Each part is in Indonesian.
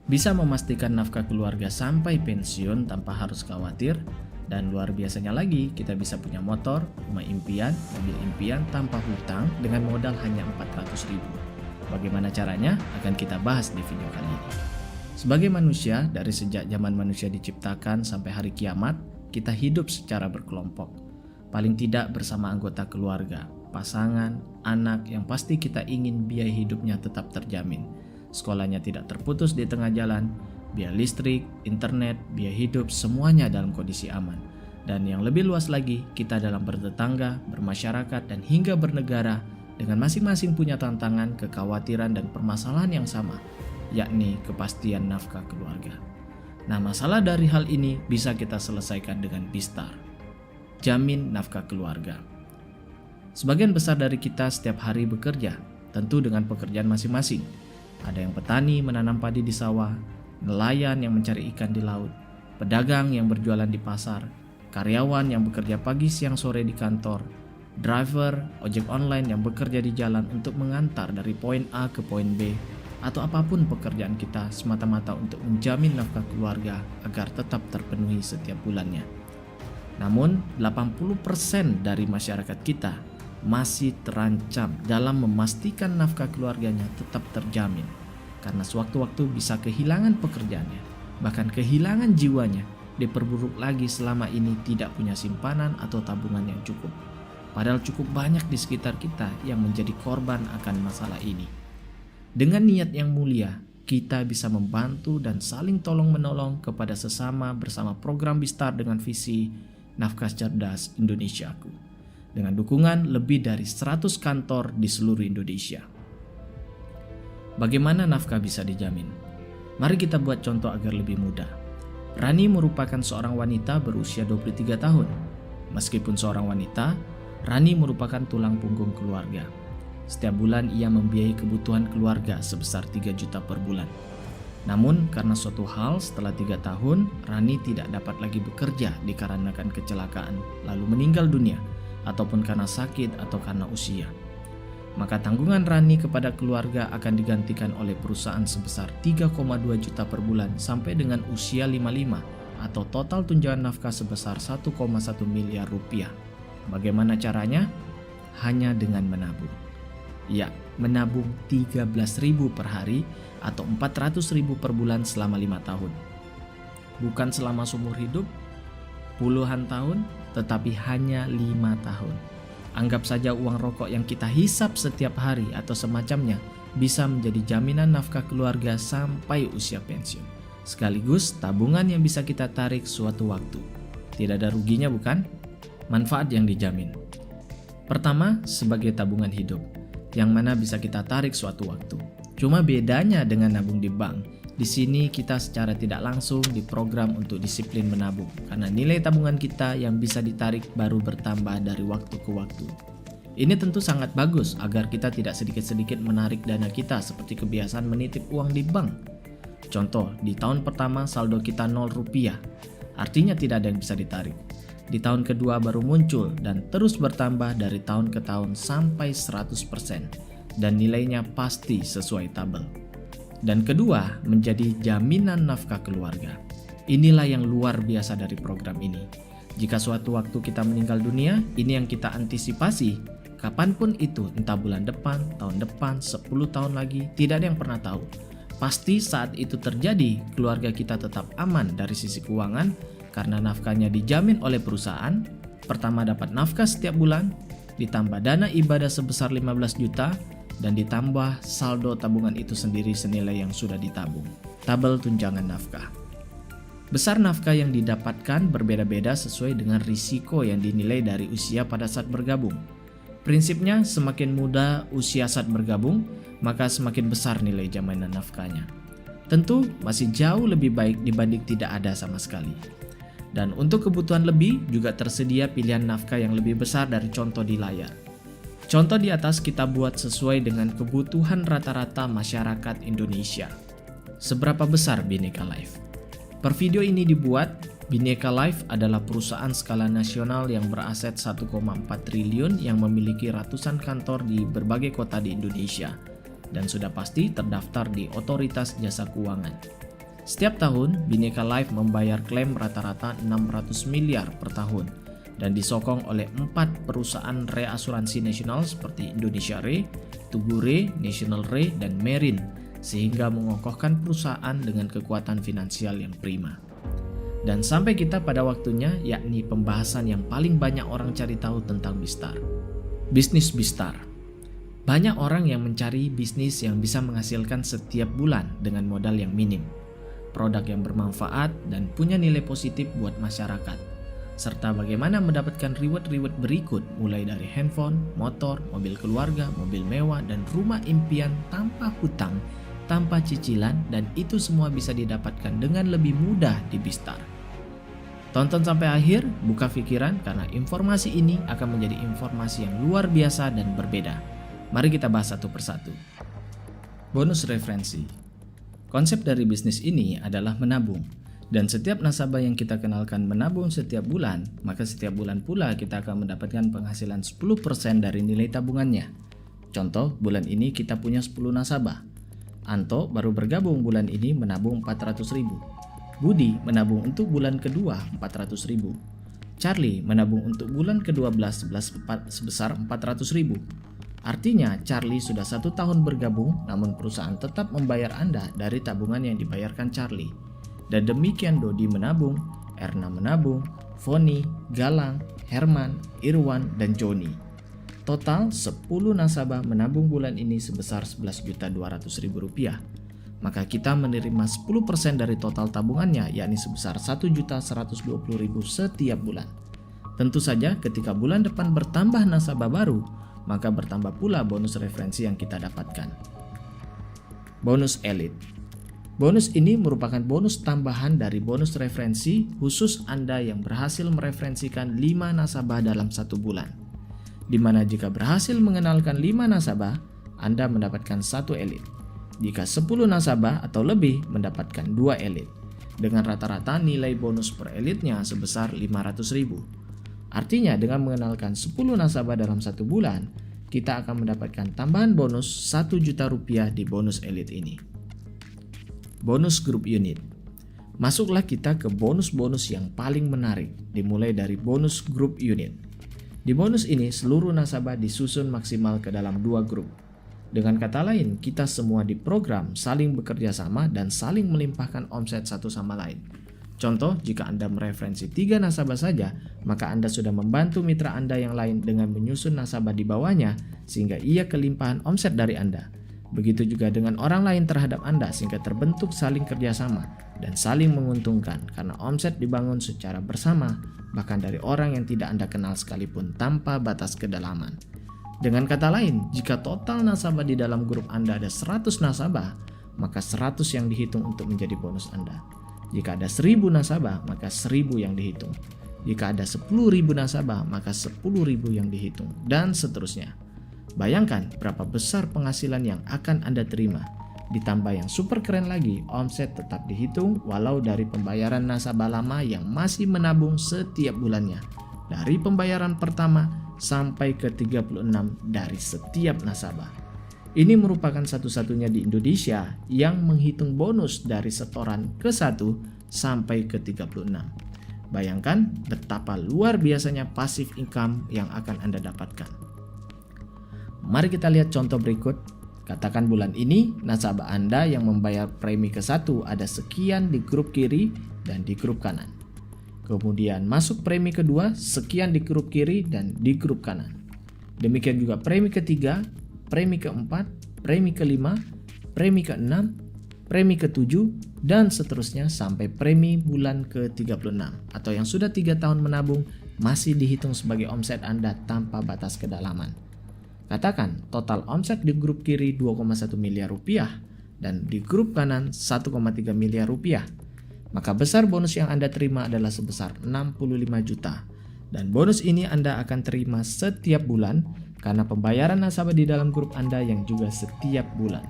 bisa memastikan nafkah keluarga sampai pensiun tanpa harus khawatir, dan luar biasanya lagi kita bisa punya motor, rumah impian, mobil impian tanpa hutang dengan modal hanya 400.000. Bagaimana caranya? Akan kita bahas di video kali ini. Sebagai manusia, dari sejak zaman manusia diciptakan sampai hari kiamat, kita hidup secara berkelompok. Paling tidak bersama anggota keluarga, pasangan, anak yang pasti kita ingin biaya hidupnya tetap terjamin. Sekolahnya tidak terputus di tengah jalan, biaya listrik, internet, biaya hidup semuanya dalam kondisi aman. Dan yang lebih luas lagi, kita dalam bertetangga, bermasyarakat, dan hingga bernegara dengan masing-masing punya tantangan, kekhawatiran, dan permasalahan yang sama, yakni kepastian nafkah keluarga. Nah, masalah dari hal ini bisa kita selesaikan dengan Bistar, jamin nafkah keluarga. Sebagian besar dari kita setiap hari bekerja, tentu dengan pekerjaan masing-masing. Ada yang petani menanam padi di sawah, nelayan yang mencari ikan di laut, pedagang yang berjualan di pasar, karyawan yang bekerja pagi siang sore di kantor, driver ojek online yang bekerja di jalan untuk mengantar dari poin A ke poin B, atau apapun pekerjaan kita semata-mata untuk menjamin nafkah keluarga agar tetap terpenuhi setiap bulannya. Namun 80% dari masyarakat kita masih terancam dalam memastikan nafkah keluarganya tetap terjamin, karena sewaktu-waktu bisa kehilangan pekerjaannya, bahkan kehilangan jiwanya, diperburuk lagi selama ini tidak punya simpanan atau tabungan yang cukup. Padahal cukup banyak di sekitar kita yang menjadi korban akan masalah ini. Dengan niat yang mulia, kita bisa membantu dan saling tolong-menolong kepada sesama bersama program Bistar dengan visi Nafkah Cerdas Indonesiaku, dengan dukungan lebih dari 100 kantor di seluruh Indonesia. Bagaimana nafkah bisa dijamin? Mari kita buat contoh agar lebih mudah. Rani merupakan seorang wanita berusia 23 tahun. Meskipun seorang wanita, Rani merupakan tulang punggung keluarga. Setiap bulan ia membiayai kebutuhan keluarga sebesar 3 juta per bulan. Namun karena suatu hal setelah 3 tahun, Rani tidak dapat lagi bekerja dikarenakan kecelakaan lalu meninggal dunia, ataupun karena sakit atau karena usia. Maka tanggungan Rani kepada keluarga akan digantikan oleh perusahaan sebesar 3,2 juta per bulan sampai dengan usia 55, atau total tunjangan nafkah sebesar 1,1 miliar rupiah. Bagaimana caranya? Hanya dengan menabung. Ya, menabung 13.000 per hari atau 400.000 per bulan selama 5 tahun. Bukan selama seumur hidup, puluhan tahun, tetapi hanya 5 tahun. Anggap saja uang rokok yang kita hisap setiap hari atau semacamnya bisa menjadi jaminan nafkah keluarga sampai usia pensiun. Sekaligus tabungan yang bisa kita tarik suatu waktu. Tidak ada ruginya, bukan? Manfaat yang dijamin. Pertama, sebagai tabungan hidup, yang mana bisa kita tarik suatu waktu. Cuma bedanya dengan nabung di bank, di sini kita secara tidak langsung diprogram untuk disiplin menabung, karena nilai tabungan kita yang bisa ditarik baru bertambah dari waktu ke waktu. Ini tentu sangat bagus agar kita tidak sedikit-sedikit menarik dana kita seperti kebiasaan menitip uang di bank. Contoh, di tahun pertama saldo kita 0 rupiah, artinya tidak ada yang bisa ditarik. Di tahun kedua baru muncul dan terus bertambah dari tahun ke tahun sampai 100%, dan nilainya pasti sesuai tabel. Dan kedua, menjadi jaminan nafkah keluarga. Inilah yang luar biasa dari program ini. Jika suatu waktu kita meninggal dunia, ini yang kita antisipasi. Kapanpun itu, entah bulan depan, tahun depan, 10 tahun lagi, tidak ada yang pernah tahu. Pasti saat itu terjadi, keluarga kita tetap aman dari sisi keuangan, karena nafkahnya dijamin oleh perusahaan. Pertama dapat nafkah setiap bulan, ditambah dana ibadah sebesar 15 juta, dan ditambah saldo tabungan itu sendiri senilai yang sudah ditabung. Tabel tunjangan nafkah. Besar nafkah yang didapatkan berbeda-beda sesuai dengan risiko yang dinilai dari usia pada saat bergabung. Prinsipnya, semakin muda usia saat bergabung, maka semakin besar nilai jaminan nafkahnya. Tentu masih jauh lebih baik dibanding tidak ada sama sekali. Dan untuk kebutuhan lebih juga tersedia pilihan nafkah yang lebih besar dari contoh di layar. Contoh di atas kita buat sesuai dengan kebutuhan rata-rata masyarakat Indonesia. Seberapa besar Bhinneka Life? Per video ini dibuat, Bhinneka Life adalah perusahaan skala nasional yang beraset 1,4 triliun yang memiliki ratusan kantor di berbagai kota di Indonesia dan sudah pasti terdaftar di Otoritas Jasa Keuangan. Setiap tahun, Bhinneka Life membayar klaim rata-rata 600 miliar per tahun dan disokong oleh 4 perusahaan reasuransi nasional seperti Indonesia Re, Tugu Re, National Re, dan Merin, sehingga mengokohkan perusahaan dengan kekuatan finansial yang prima. Dan sampai kita pada waktunya, yakni pembahasan yang paling banyak orang cari tahu tentang Bstar. Bisnis Bstar. Banyak orang yang mencari bisnis yang bisa menghasilkan setiap bulan dengan modal yang minim, produk yang bermanfaat dan punya nilai positif buat masyarakat, serta bagaimana mendapatkan reward-reward berikut mulai dari handphone, motor, mobil keluarga, mobil mewah, dan rumah impian tanpa hutang, tanpa cicilan, dan itu semua bisa didapatkan dengan lebih mudah di Bstar. Tonton sampai akhir, buka pikiran karena informasi ini akan menjadi informasi yang luar biasa dan berbeda. Mari kita bahas satu persatu. Bonus referensi. Konsep dari bisnis ini adalah menabung. Dan setiap nasabah yang kita kenalkan menabung setiap bulan, maka setiap bulan pula kita akan mendapatkan penghasilan 10% dari nilai tabungannya. Contoh, bulan ini kita punya 10 nasabah. Anto baru bergabung bulan ini menabung 400.000. Budi menabung untuk bulan kedua 400.000. Charlie menabung untuk bulan ke-12 sebesar 400.000. Artinya Charlie sudah 1 tahun bergabung, namun perusahaan tetap membayar Anda dari tabungan yang dibayarkan Charlie. Dan demikian Dodi menabung, Erna menabung, Foni, Galang, Herman, Irwan, dan Joni. Total 10 nasabah menabung bulan ini sebesar Rp11.200.000. Maka kita menerima 10% dari total tabungannya, yakni sebesar Rp1.120.000 setiap bulan. Tentu saja ketika bulan depan bertambah nasabah baru, maka bertambah pula bonus referensi yang kita dapatkan. Bonus Elite. Bonus ini merupakan bonus tambahan dari bonus referensi khusus Anda yang berhasil mereferensikan 5 nasabah dalam 1 bulan. Di mana jika berhasil mengenalkan 5 nasabah, Anda mendapatkan 1 elite. Jika 10 nasabah atau lebih mendapatkan 2 elite. Dengan rata-rata nilai bonus per elitnya sebesar 500.000. Artinya dengan mengenalkan 10 nasabah dalam 1 bulan, kita akan mendapatkan tambahan bonus Rp1 juta di bonus elite ini. Bonus Group Unit. Masuklah kita ke bonus-bonus yang paling menarik, dimulai dari bonus Group Unit. Di bonus ini seluruh nasabah disusun maksimal ke dalam 2 grup. Dengan kata lain, kita semua diprogram saling bekerja sama dan saling melimpahkan omset satu sama lain. Contoh, jika Anda mereferensi 3 nasabah saja, maka Anda sudah membantu mitra Anda yang lain dengan menyusun nasabah di bawahnya sehingga ia kelimpahan omset dari Anda. Begitu juga dengan orang lain terhadap Anda sehingga terbentuk saling kerjasama dan saling menguntungkan karena omset dibangun secara bersama, bahkan dari orang yang tidak Anda kenal sekalipun tanpa batas kedalaman. Dengan kata lain, jika total nasabah di dalam grup Anda ada 100 nasabah, maka 100 yang dihitung untuk menjadi bonus Anda. Jika ada 1000 nasabah, maka 1000 yang dihitung. Jika ada 10.000 nasabah, maka 10.000 yang dihitung, dan seterusnya. Bayangkan berapa besar penghasilan yang akan Anda terima. Ditambah yang super keren lagi, omset tetap dihitung walau dari pembayaran nasabah lama yang masih menabung setiap bulannya. Dari pembayaran pertama sampai ke 36 dari setiap nasabah. Ini merupakan satu-satunya di Indonesia yang menghitung bonus dari setoran ke-1 sampai ke 36. Bayangkan betapa luar biasanya passive income yang akan Anda dapatkan. Mari kita lihat contoh berikut. Katakan bulan ini nasabah Anda yang membayar premi ke-1 ada sekian di grup kiri dan di grup kanan. Kemudian masuk premi kedua, sekian di grup kiri dan di grup kanan. Demikian juga premi ketiga, premi keempat, premi kelima, premi keenam, premi ketujuh, dan seterusnya sampai premi bulan ke-36 atau yang sudah 3 tahun menabung masih dihitung sebagai omset Anda tanpa batas kedalaman. Katakan total omset di grup kiri 2,1 miliar rupiah dan di grup kanan 1,3 miliar rupiah. Maka besar bonus yang Anda terima adalah sebesar 65 juta. Dan bonus ini Anda akan terima setiap bulan karena pembayaran nasabah di dalam grup Anda yang juga setiap bulan.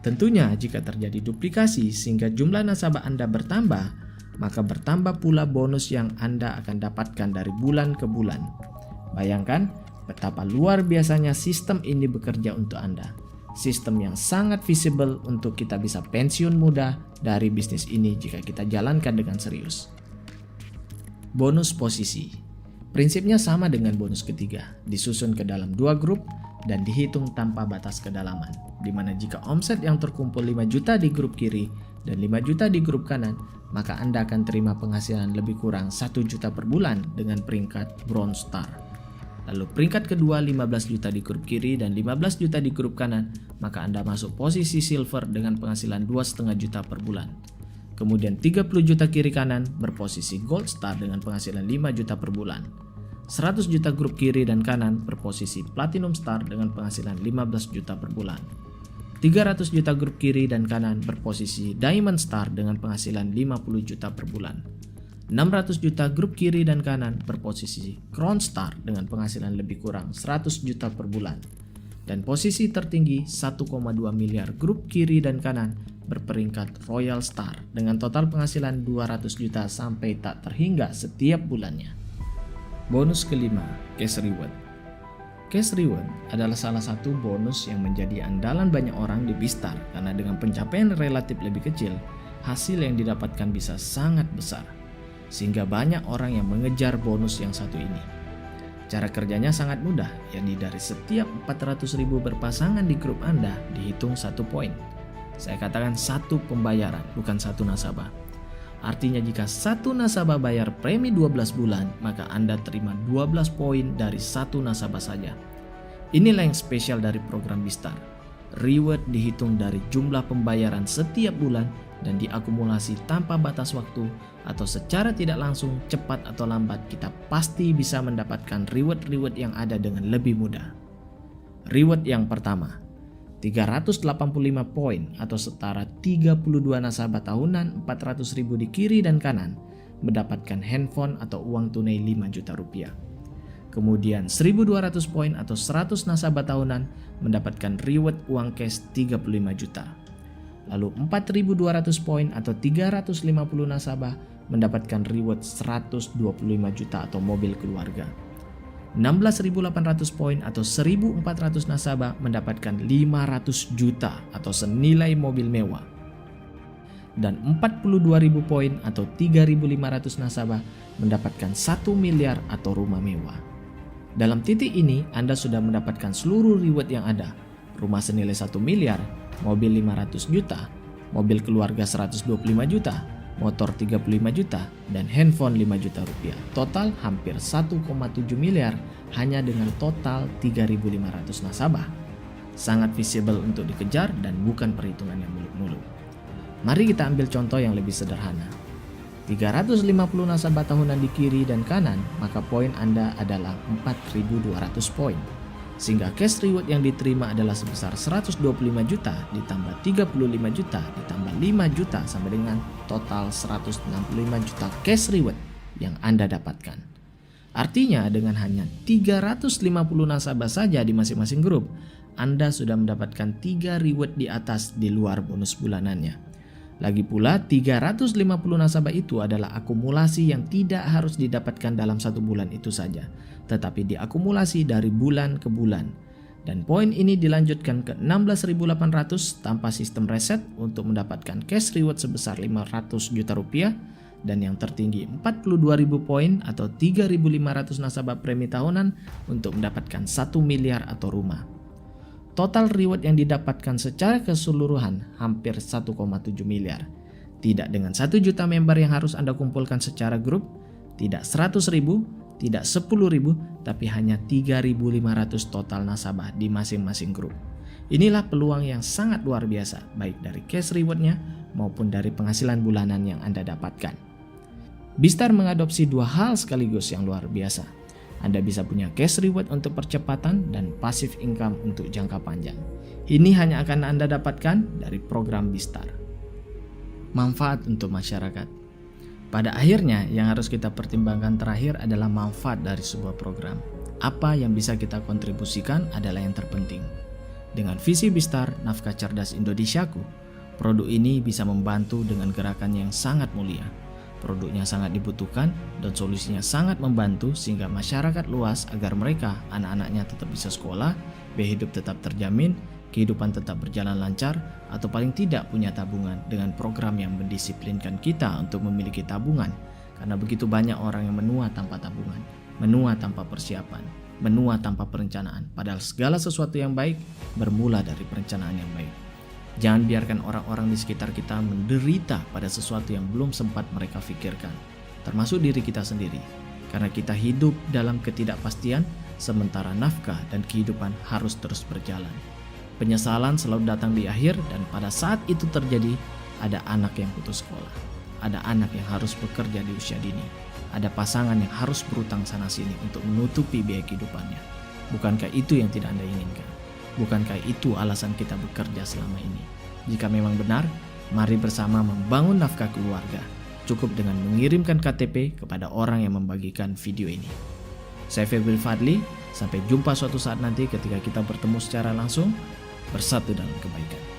Tentunya jika terjadi duplikasi sehingga jumlah nasabah Anda bertambah, maka bertambah pula bonus yang Anda akan dapatkan dari bulan ke bulan. Bayangkan betapa luar biasanya sistem ini bekerja untuk Anda. sistem yang sangat visible untuk kita bisa pensiun muda dari bisnis ini jika kita jalankan dengan serius. Bonus posisi. Prinsipnya sama dengan bonus ketiga, disusun ke dalam 2 grup dan dihitung tanpa batas kedalaman, di mana jika omset yang terkumpul 5 juta di grup kiri dan 5 juta di grup kanan, maka Anda akan terima penghasilan lebih kurang 1 juta per bulan dengan peringkat Bronze Star. Lalu peringkat kedua 15 juta di grup kiri dan 15 juta di grup kanan, maka Anda masuk posisi silver dengan penghasilan 2,5 juta per bulan. Kemudian 30 juta kiri kanan berposisi gold star dengan penghasilan 5 juta per bulan. 100 juta grup kiri dan kanan berposisi platinum star dengan penghasilan 15 juta per bulan. 300 juta grup kiri dan kanan berposisi diamond star dengan penghasilan 50 juta per bulan. 600 juta grup kiri dan kanan berposisi Crown Star dengan penghasilan lebih kurang 100 juta per bulan. Dan posisi tertinggi 1,2 miliar grup kiri dan kanan berperingkat Royal Star dengan total penghasilan 200 juta sampai tak terhingga setiap bulannya. Bonus kelima, Cash Reward. Cash Reward adalah salah satu bonus yang menjadi andalan banyak orang di Bistar karena dengan pencapaian relatif lebih kecil, hasil yang didapatkan bisa sangat besar. Sehingga banyak orang yang mengejar bonus yang satu ini. Cara kerjanya sangat mudah, yakni dari setiap 400.000 berpasangan di grup Anda dihitung 1 poin. Saya katakan 1 pembayaran, bukan 1 nasabah. Artinya jika 1 nasabah bayar premi 12 bulan, maka Anda terima 12 poin dari 1 nasabah saja. Inilah yang spesial dari program Bistar. Reward dihitung dari jumlah pembayaran setiap bulan dan diakumulasi tanpa batas waktu, atau secara tidak langsung, cepat atau lambat, kita pasti bisa mendapatkan reward-reward yang ada dengan lebih mudah. Reward yang pertama, 385 poin atau setara 32 nasabah tahunan 400.000 di kiri dan kanan mendapatkan handphone atau uang tunai 5 juta rupiah. Kemudian 1.200 poin atau 100 nasabah tahunan mendapatkan reward uang cash 35 juta. Lalu 4.200 poin atau 350 nasabah mendapatkan reward 125 juta atau mobil keluarga. 16.800 poin atau 1.400 nasabah mendapatkan 500 juta atau senilai mobil mewah. Dan 42.000 poin atau 3.500 nasabah mendapatkan 1 miliar atau rumah mewah. Dalam titik ini Anda sudah mendapatkan seluruh reward yang ada. Rumah senilai 1 miliar, mobil 500 juta, mobil keluarga 125 juta, motor 35 juta, dan handphone 5 juta rupiah. Total hampir 1,7 miliar hanya dengan total 3.500 nasabah. Sangat visible untuk dikejar dan bukan perhitungan yang muluk-muluk. Mari kita ambil contoh yang lebih sederhana. 350 nasabah tahunan di kiri dan kanan, maka poin Anda adalah 4.200 poin. Sehingga cash reward yang diterima adalah sebesar 125 juta ditambah 35 juta ditambah 5 juta sama dengan total 165 juta cash reward yang Anda dapatkan. Artinya dengan hanya 350 nasabah saja di masing-masing grup, Anda sudah mendapatkan 3 reward di atas di luar bonus bulanannya. Lagi pula 350 nasabah itu adalah akumulasi yang tidak harus didapatkan dalam 1 bulan itu saja, tetapi diakumulasi dari bulan ke bulan. Dan poin ini dilanjutkan ke 16.800 tanpa sistem reset untuk mendapatkan cash reward sebesar 500 juta rupiah, dan yang tertinggi 42.000 poin atau 3.500 nasabah premi tahunan untuk mendapatkan 1 miliar atau rumah. Total reward yang didapatkan secara keseluruhan hampir 1,7 miliar. Tidak dengan 1 juta member yang harus Anda kumpulkan secara grup, tidak 100.000, tidak 10.000, tapi hanya 3.500 total nasabah di masing-masing grup. Inilah peluang yang sangat luar biasa, baik dari cash rewardnya maupun dari penghasilan bulanan yang Anda dapatkan. Bistar mengadopsi 2 hal sekaligus yang luar biasa. Anda bisa punya cash reward untuk percepatan dan passive income untuk jangka panjang. Ini hanya akan Anda dapatkan dari program Bistar. Manfaat untuk masyarakat. Pada akhirnya yang harus kita pertimbangkan terakhir adalah manfaat dari sebuah program. Apa yang bisa kita kontribusikan adalah yang terpenting. Dengan visi Bistar, Nafkah Cerdas Indonesiaku, produk ini bisa membantu dengan gerakan yang sangat mulia. Produknya sangat dibutuhkan dan solusinya sangat membantu sehingga masyarakat luas agar mereka, anak-anaknya tetap bisa sekolah, biaya hidup tetap terjamin, kehidupan tetap berjalan lancar, atau paling tidak punya tabungan dengan program yang mendisiplinkan kita untuk memiliki tabungan. Karena begitu banyak orang yang menua tanpa tabungan, menua tanpa persiapan, menua tanpa perencanaan. Padahal segala sesuatu yang baik bermula dari perencanaan yang baik. Jangan biarkan orang-orang di sekitar kita menderita pada sesuatu yang belum sempat mereka pikirkan, termasuk diri kita sendiri. Karena kita hidup dalam ketidakpastian, sementara nafkah dan kehidupan harus terus berjalan. Penyesalan selalu datang di akhir, dan pada saat itu terjadi, ada anak yang putus sekolah, ada anak yang harus bekerja di usia dini, ada pasangan yang harus berutang sana-sini untuk menutupi biaya kehidupannya. Bukankah itu yang tidak Anda inginkan? Bukankah itu alasan kita bekerja selama ini? Jika memang benar, mari bersama membangun nafkah keluarga. Cukup dengan mengirimkan KTP kepada orang yang membagikan video ini. Saya Febri Fadli, sampai jumpa suatu saat nanti ketika kita bertemu secara langsung, bersatu dalam kebaikan.